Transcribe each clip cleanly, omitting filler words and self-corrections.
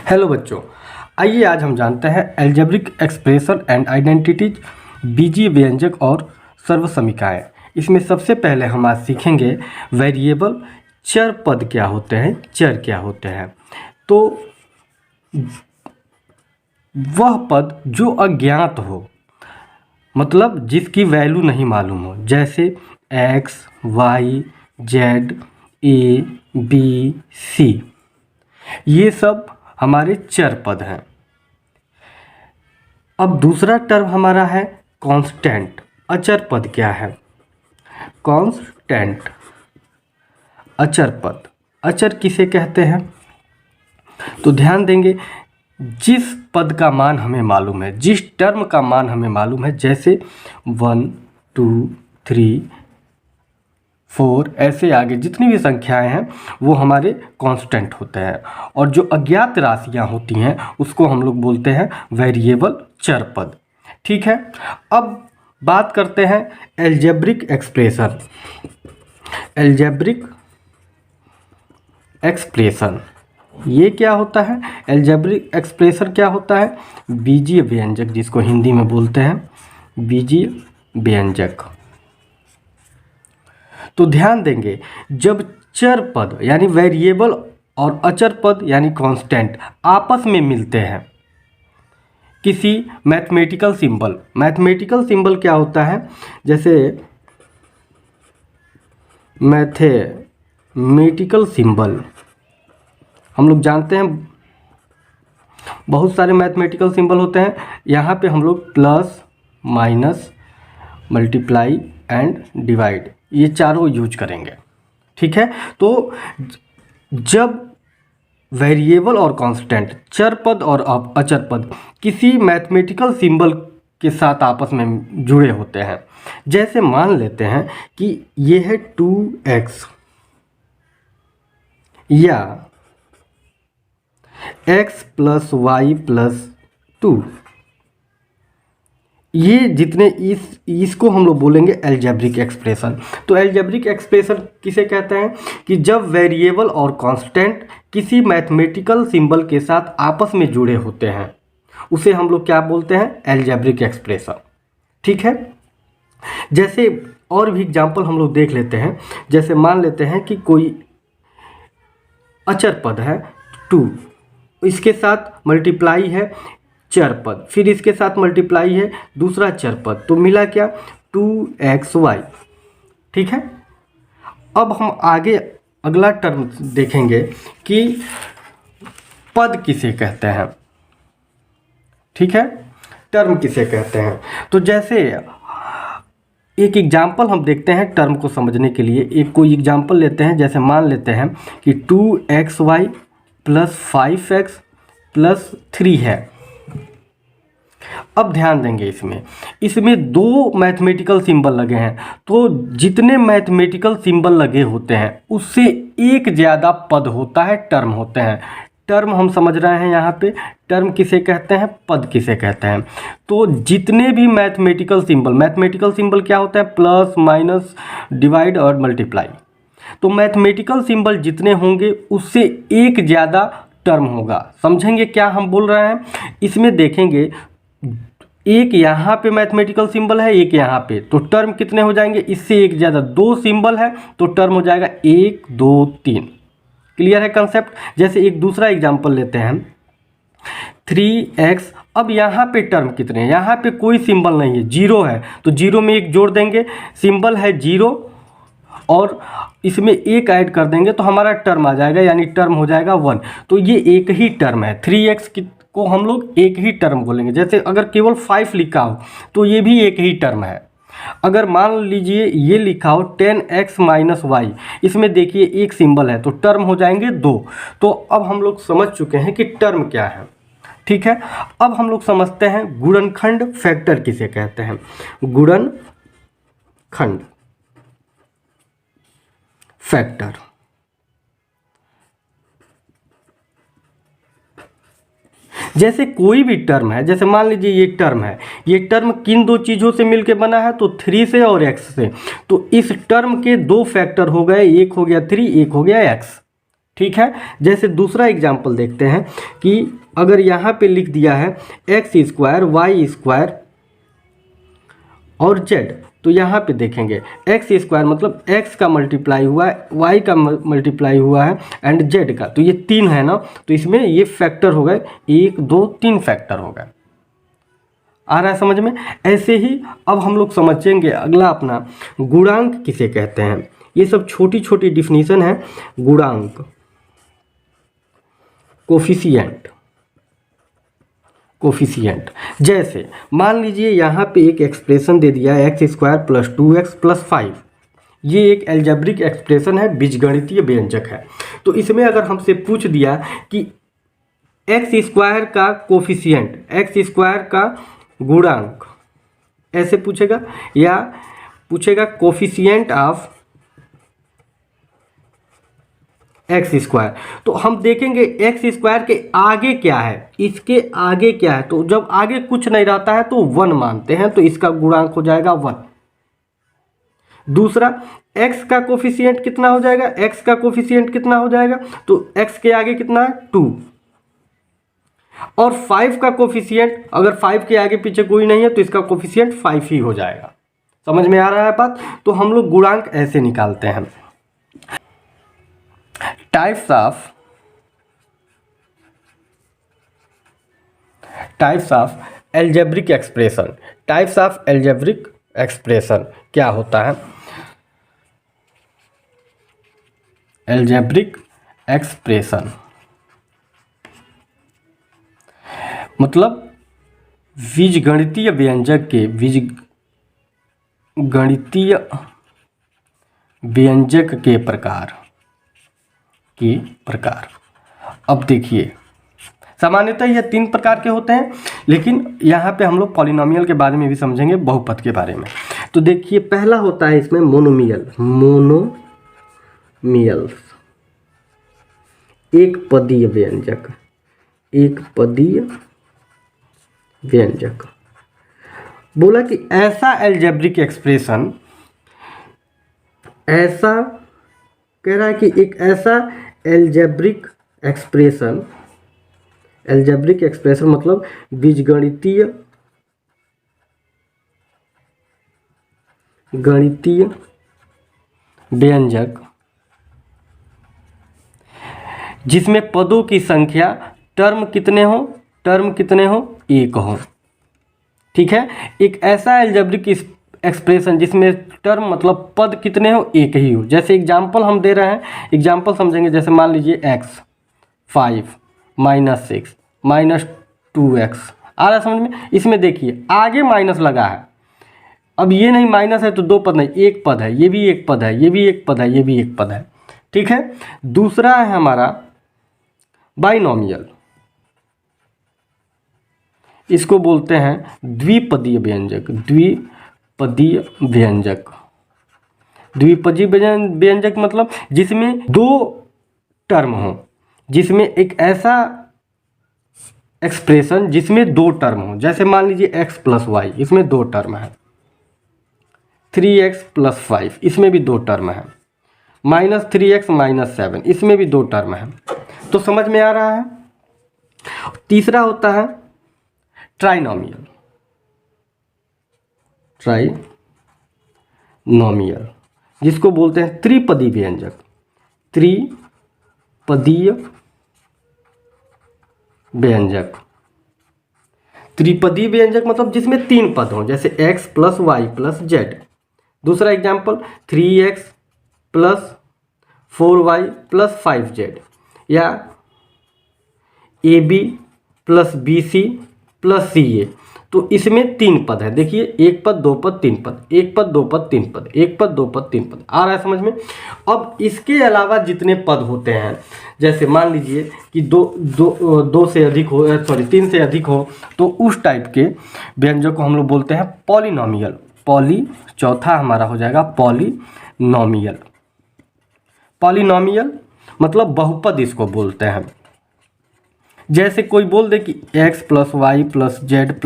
Hello बच्चों, आइए आज हम जानते हैं एल्जेब्रिक एक्सप्रेशन एंड आइडेंटिटीज, बीजीय व्यंजक और सर्वसमीकाएँ। इसमें सबसे पहले हम आज सीखेंगे वेरिएबल, चर पद क्या होते हैं, चर क्या होते हैं। तो वह पद जो अज्ञात हो, मतलब जिसकी वैल्यू नहीं मालूम हो, जैसे एक्स, वाई, जेड, ए, बी, सी, ये सब हमारे चर पद हैं। अब दूसरा टर्म हमारा है कांस्टेंट। अचर पद क्या है? कांस्टेंट अचर पद। अचर किसे कहते हैं? तो ध्यान देंगे, जिस पद का मान हमें मालूम है, जिस टर्म का मान हमें मालूम है, जैसे 1, 2, 3, 4 ऐसे आगे जितनी भी संख्याएं हैं वो हमारे कांस्टेंट होते हैं। और जो अज्ञात राशियां होती हैं उसको हम लोग बोलते हैं वेरिएबल, चर पद। ठीक है, अब बात करते हैं एल्जेब्रिक एक्सप्रेशन। एल्जेब्रिक एक्सप्रेशन ये क्या होता है? एल्जेब्रिक एक्सप्रेशन क्या होता है? बीजीय व्यंजक, जिसको हिंदी में बोलते हैं बीजीय व्यंजक। तो ध्यान देंगे, जब चर पद यानी वेरिएबल और अचर पद यानी कांस्टेंट आपस में मिलते हैं, किसी मैथमेटिकल सिंबल क्या होता है? जैसे मैथमेटिकल सिंबल हम लोग जानते हैं, बहुत सारे मैथमेटिकल सिंबल होते हैं। यहाँ पे हम लोग plus, minus, multiply and divide, ये चारों यूज करेंगे। ठीक है, तो जब वेरिएबल और कांस्टेंट, चर पद और अचर पद किसी मैथमेटिकल सिंबल के साथ आपस में जुड़े होते हैं, जैसे मान लेते हैं कि ये है 2x या x + y + 2, ये जितने इसको हम लोग बोलेंगे एल्जेब्रिक एक्सप्रेशन। तो एल्जेब्रिक एक्सप्रेशन किसे कहते हैं? कि जब वेरिएबल और कांस्टेंट किसी मैथमेटिकल सिंबल के साथ आपस में जुड़े होते हैं, उसे हम लोग क्या बोलते हैं? Algebraic expression. ठीक है, जैसे और भी एग्जांपल हम लोग देख लेते हैं। जैसे मान लेते हैं कि कोई अचर पद है 2, इसके साथ मल्टीप्लाई है चर पद, फिर इसके साथ मल्टीप्लाई है दूसरा चर पद, तो मिला क्या? 2xy। ठीक है, अब हम आगे अगला टर्म देखेंगे कि पद किसे कहते हैं। ठीक है, टर्म किसे कहते हैं। तो जैसे एक एग्जाम्पल हम देखते हैं टर्म को समझने के लिए। एक कोई एग्जाम्पल लेते हैं, जैसे मान लेते हैं कि 2xy + 5x + 3 है। अब ध्यान देंगे, इसमें दो मैथमेटिकल सिंबल लगे हैं, तो जितने मैथमेटिकल सिंबल लगे होते हैं उससे एक ज़्यादा पद होता है, टर्म होते हैं। टर्म हम समझ रहे हैं यहाँ पे, टर्म किसे कहते हैं, पद किसे कहते हैं। तो जितने भी मैथमेटिकल सिंबल क्या होता है? प्लस, माइनस, डिवाइड और मल्टीप्लाई। तो मैथमेटिकल सिंबल जितने होंगे उससे एक ज़्यादा टर्म होगा। समझेंगे क्या हम बोल रहे हैं? इसमें देखेंगे, एक यहाँ पे मैथमेटिकल सिंबल है, एक यहाँ पे, तो टर्म कितने हो जाएंगे? इससे एक ज़्यादा, 2 सिंबल है तो टर्म हो जाएगा 1, 2, 3। क्लियर है कंसेप्ट? जैसे एक दूसरा एग्जांपल लेते हैं, 3x। अब यहाँ पे टर्म कितने हैं? यहाँ पे कोई सिंबल नहीं है, 0 है, तो 0 में एक जोड़ देंगे, सिंबल है 0 और इसमें एक ऐड कर देंगे तो हमारा टर्म आ जाएगा, यानी टर्म हो जाएगा 1। तो ये एक ही टर्म है। 3x को हम लोग एक ही टर्म बोलेंगे। जैसे अगर केवल 5 लिखा हो तो ये भी एक ही टर्म है। अगर मान लीजिए ये लिखा हो 10x - y, इसमें देखिए एक सिंबल है तो टर्म हो जाएंगे 2। तो अब हम लोग समझ चुके हैं कि टर्म क्या है। ठीक है, अब हम लोग समझते हैं गुणनखंड, फैक्टर किसे कहते हैं। गुणनखंड, फैक्टर। जैसे कोई भी टर्म है, जैसे मान लीजिए ये टर्म है, ये टर्म किन दो चीज़ों से मिलके बना है? तो 3 से और x से। तो इस टर्म के दो फैक्टर हो गए, एक हो गया 3, एक हो गया x। ठीक है। जैसे दूसरा एग्जाम्पल देखते हैं कि अगर यहाँ पे लिख दिया है एक्स स्क्वायर वाई स्क्वायर और जेड, तो यहाँ पे देखेंगे एक्स स्क्वायर मतलब एक्स का मल्टीप्लाई हुआ है, वाई का मल्टीप्लाई हुआ है एंड जेड का, तो ये 3 है ना, तो इसमें ये फैक्टर हो गए, 1 2 3 फैक्टर हो गए। आ रहा है समझ में? ऐसे ही अब हम लोग समझेंगे अगला अपना गुणांक किसे कहते हैं। ये सब छोटी छोटी डिफिनीशन है। गुणांक, कोफिशिएंट, कोफिशिएंट। जैसे मान लीजिए यहाँ पे एक एक्सप्रेशन दे दिया है x square plus 2x plus 5। ये एक एल्जेब्रिक एक्सप्रेशन है, बीजगणितीय व्यंजक है। तो इसमें अगर हमसे पूछ दिया कि एक्स स्क्वायर का कोफिशिएंट, एक्स स्क्वायर का गुणांक, ऐसे पूछेगा, या पूछेगा कोफिशिएंट ऑफ एक्स स्क्वायर, तो हम देखेंगे एक्स स्क्वायर के आगे क्या है, इसके आगे क्या है, तो जब आगे कुछ नहीं रहता है तो 1 मानते हैं, तो इसका गुणांक हो जाएगा 1। दूसरा x का कोफिशिएंट कितना हो जाएगा, x का कोफिशिएंट कितना हो जाएगा, तो x के आगे कितना है 2, और 5 का कोफिशिएंट, अगर 5 के आगे पीछे कोई नहीं है तो इसका कोफिशिएंट 5 ही हो जाएगा। समझ में आ रहा है बात? तो हम लोग गुणांक ऐसे निकालते हैं। Types of algebraic expression, types of algebraic expression क्या होता है? एल्जेब्रिक एक्सप्रेशन मतलब बीजगणितीय व्यंजक के, बीजगणितीय व्यंजक के प्रकार। अब देखिए सामान्यतः ये 3 प्रकार के होते हैं, लेकिन यहाँ पे हम लोग पॉलिनोमियल के बारे में भी समझेंगे, बहुपद के बारे में। तो देखिए पहला होता है इसमें मोनोमियल, मोनोमियल्स, एक पदीय व्यंजक, एक पदीय व्यंजक। बोला कि ऐसा एल्जेब्रिक एक्सप्रेशन, ऐसा कह रहा है कि एक ऐसा एल्जेब्रिक एक्सप्रेशन, एल्जेब्रिक एक्सप्रेशन मतलब बीजगणितीय व्यंजक जिसमें पदों की संख्या टर्म कितने हो, 1 हो। ठीक है, एक ऐसा एल्जेब्रिक एक्सप्रेशन जिसमें टर्म मतलब पद कितने हो, 1 ही हो। जैसे एग्जाम्पल हम दे रहे हैं, एग्जाम्पल समझेंगे। जैसे मान लीजिए x 5 - 6 - 2x, आ रहा समझ में? इसमें देखिए आगे माइनस लगा है, अब ये नहीं माइनस है तो 2 पद नहीं, 1 पद है, ये भी 1 पद है, ये भी 1 पद है, ये भी 1 पद है। ठीक है, दूसरा है हमारा बाइनोमियल, इसको बोलते हैं द्विपदीय व्यंजक, द्विपदीय व्यंजक मतलब जिसमें 2 टर्म हो, जिसमें एक ऐसा एक्सप्रेशन जिसमें 2 टर्म हो। जैसे मान लीजिए x + y, इसमें 2 टर्म है, 3x + 5, इसमें भी 2 टर्म है, -3x - 7, इसमें भी 2 टर्म है। तो समझ में आ रहा है? तीसरा होता है ट्राइनोमियल, जिसको बोलते हैं त्रिपदी व्यंजक, त्रिपदीय व्यंजक मतलब जिसमें 3 पद हों, जैसे x + y + z। दूसरा एग्जाम्पल 3x + 4y + 5z, या AB + BC + CA। तो इसमें 3 पद है। देखिए 1 पद, 2 पद, 3 पद, 1 पद, 2 पद, 3 पद, 1 पद, 2 पद, 3 पद। आ रहा है समझ में? अब इसके अलावा जितने पद होते हैं, जैसे मान लीजिए कि 2 से अधिक हो, 3 से अधिक हो, तो उस टाइप के व्यंजक को हम लोग बोलते हैं पॉलिनोमियल। चौथा हमारा हो जाएगा पॉलिनोमियल। पॉलिनोमियल मतलब बहुपद इसको बोलते हैं। जैसे कोई बोल दे कि x + y + z +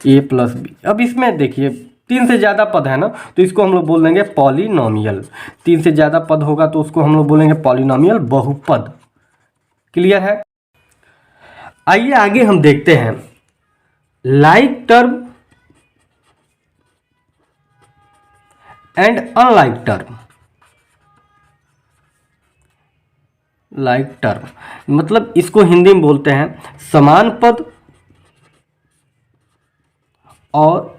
a + b, अब इसमें देखिए 3 से ज़्यादा पद है ना, तो इसको हम लोग बोल देंगे पॉलिनोमियल। 3 से ज़्यादा पद होगा तो उसको हम लोग बोलेंगे पॉलिनोमियल, बहुपद। क्लियर है? आइए आगे हम देखते हैं like term and unlike term. Like term मतलब इसको हिंदी में बोलते हैं समान पद और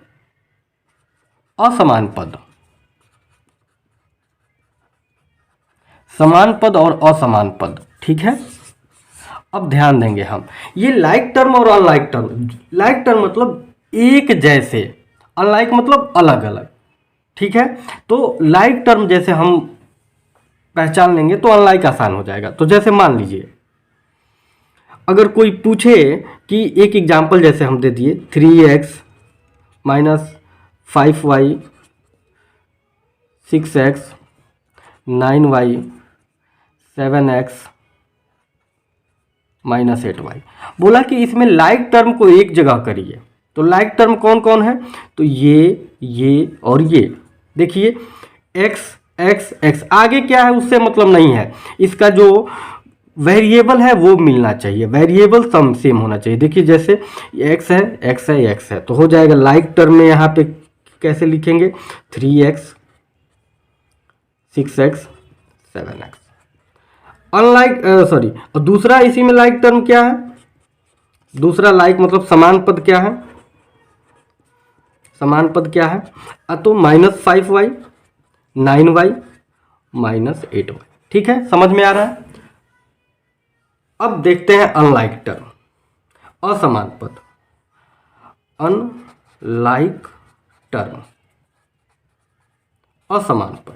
असमान पद। समान पद और असमान पद, ठीक है। अब ध्यान देंगे हम ये लाइक टर्म और अनलाइक टर्म। लाइक टर्म मतलब एक जैसे, अनलाइक मतलब अलग अलग, ठीक है। तो लाइक टर्म जैसे हम पहचान लेंगे तो अनलाइक आसान हो जाएगा। तो जैसे मान लीजिए अगर कोई पूछे कि एक एग्जाम्पल जैसे हम दे दिए 3x minus 5y 6x 9y 7x minus 8y, बोला कि इसमें लाइक टर्म को एक जगह करिए। तो लाइक टर्म कौन कौन है? तो ये और ये। देखिए x x x आगे क्या है उससे मतलब नहीं है, इसका जो वेरिएबल है वो मिलना चाहिए, वेरिएबल सम सेम होना चाहिए। देखिए जैसे x है x है x है, तो हो जाएगा लाइक टर्म में यहाँ पे कैसे लिखेंगे 3x 6x 7x। Unlike sorry, और दूसरा इसी में लाइक टर्म क्या है? दूसरा लाइक मतलब समान पद क्या है? समान पद क्या है? तो minus 5y 9y minus 8y, ठीक है, समझ में आ रहा है। अब देखते हैं अनलाइक टर्म, असमान पद। अनलाइक टर्म, असमान पद।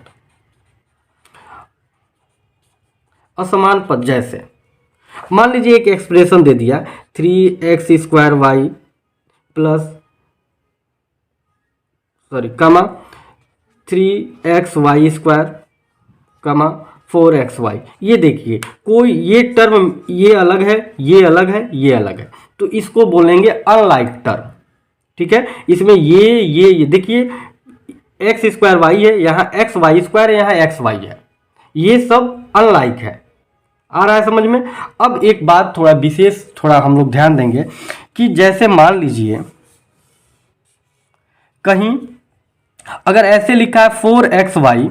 असमान पद जैसे मान लीजिए एक एक्सप्रेशन दे दिया 3x² प्लस कमा 3xy² कमा 4xy। ये देखिए कोई ये टर्म ये अलग है, ये अलग है, ये अलग है, तो इसको बोलेंगे अनलाइक टर्म, ठीक है। इसमें ये देखिए x² y है, यहाँ xy² है, यहाँ xy है, ये सब अनलाइक है। आ रहा है समझ में? अब एक बात थोड़ा विशेष थोड़ा हम लोग ध्यान देंगे कि जैसे मान लीजिए कहीं अगर ऐसे लिखा है 4xy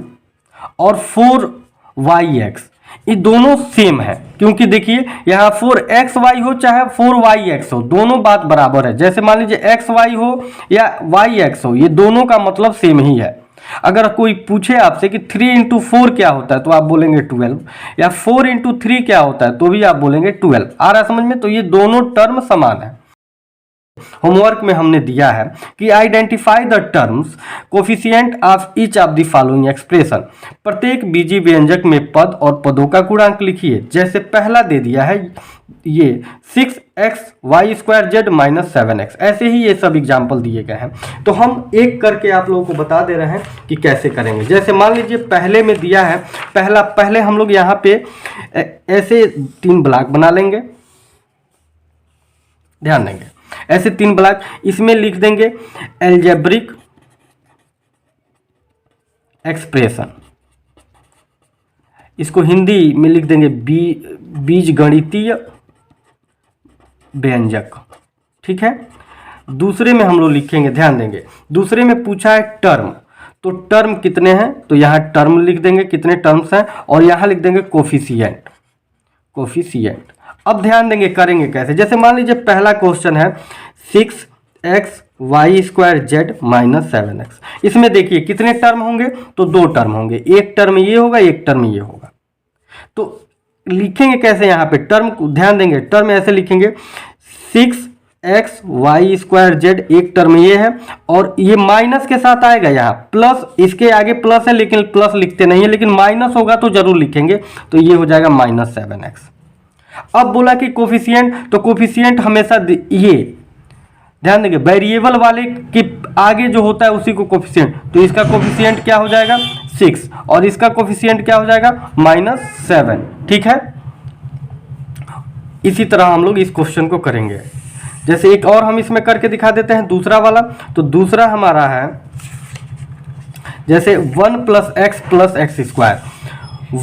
और 4yx, ये दोनों सेम है, क्योंकि देखिए यहाँ 4xy हो चाहे 4yx हो, दोनों बात बराबर है। जैसे मान लीजिए xy हो या yx हो, ये दोनों का मतलब सेम ही है। अगर कोई पूछे आपसे कि 3 इंटू 4 क्या होता है तो आप बोलेंगे 12, या 4 इंटू 3 क्या होता है तो भी आप बोलेंगे 12। आ रहा है समझ में? तो ये दोनों टर्म समान है। होमवर्क में हमने दिया है कि identify the terms coefficient of each of the following expression. प्रत्येक बीजी व्यंजक में पद और पदों का गुणांक लिखिए। जैसे पहला दे दिया है ये 6xy² माइनस 7x, ऐसे ही ये सब एग्जाम्पल दिए गए हैं। तो हम एक करके आप लोगों को बता दे रहे हैं कि कैसे करेंगे। जैसे मान लीजिए पहले में दिया है पहले हम लोग यहाँ पे ऐसे 3 ब्लॉक बना लेंगे, ध्यान देंगे ऐसे 3 ब्लॉक, इसमें लिख देंगे अलजेब्रिक एक्सप्रेशन, इसको हिंदी में लिख देंगे बीजगणितीय व्यंजक, ठीक है। दूसरे में हम लोग लिखेंगे, ध्यान देंगे दूसरे में पूछा है टर्म, तो टर्म कितने हैं तो यहाँ टर्म लिख देंगे कितने टर्म्स हैं, और यहाँ लिख देंगे कोफिशिएंट। अब ध्यान देंगे करेंगे कैसे। जैसे मान लीजिए पहला क्वेश्चन है 6xy² माइनस 7x, इसमें देखिए कितने टर्म होंगे तो 2 टर्म होंगे, एक टर्म ये होगा एक टर्म ये होगा। तो लिखेंगे कैसे यहाँ पे टर्म को, ध्यान देंगे टर्म ऐसे लिखेंगे 6xy², एक टर्म ये है और ये माइनस के साथ आएगा, यहाँ प्लस, इसके आगे प्लस है लेकिन प्लस लिखते नहीं है, लेकिन माइनस होगा तो जरूर लिखेंगे, तो ये हो जाएगा माइनस 7x। अब बोला कि कोफिशिएंट, तो कोफिशिएंट हमेशा ये ध्यान देंगे वेरिएबल वाले के आगे जो होता है उसी को कोफिशिएंट, तो इसका कोफिशिएंट क्या हो जाएगा 6 और इसका कोफिशिएंट क्या हो जाएगा -7, ठीक है। इसी तरह हम लोग इस क्वेश्चन को करेंगे। जैसे एक और हम इसमें करके दिखा देते हैं दूसरा वाला, तो दूसरा हमारा है जैसे 1 + x + x²,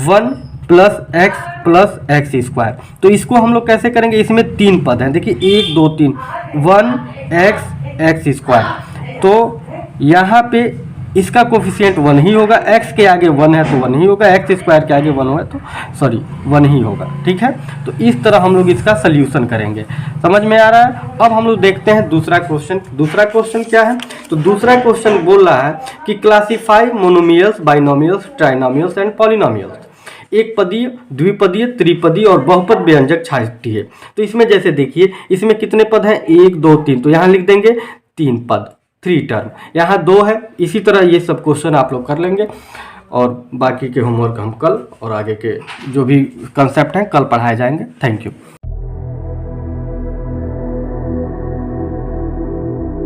1 plus x square. तो इसको हम लोग कैसे करेंगे, इसमें 3 पद हैं, देखिए 1 2 3, 1x स्क्वायर। तो यहाँ पे इसका कोफिशिएंट 1 ही होगा, x के आगे 1 है तो 1 ही होगा, एक्स स्क्वायर के आगे 1 होगा तो 1 ही होगा। ठीक है, तो इस तरह हम लोग इसका सोल्यूशन करेंगे। समझ में आ रहा है। अब हम लोग देखते हैं दूसरा क्वेश्चन। दूसरा क्वेश्चन क्या है, तो दूसरा क्वेश्चन बोल रहा है कि classify monomials, binomials, trinomials and polynomials. एक पदीय, द्विपदीय, त्रिपदीय और बहुपद व्यंजक छांटती है। तो इसमें जैसे देखिए, इसमें कितने पद हैं, 1 2 3, तो यहाँ लिख देंगे 3 पद, 3 टर्म। यहाँ 2 है। इसी तरह ये सब क्वेश्चन आप लोग कर लेंगे और बाकी के होमवर्क हम कल और आगे के जो भी कंसेप्ट हैं कल पढ़ाए जाएंगे। Thank you.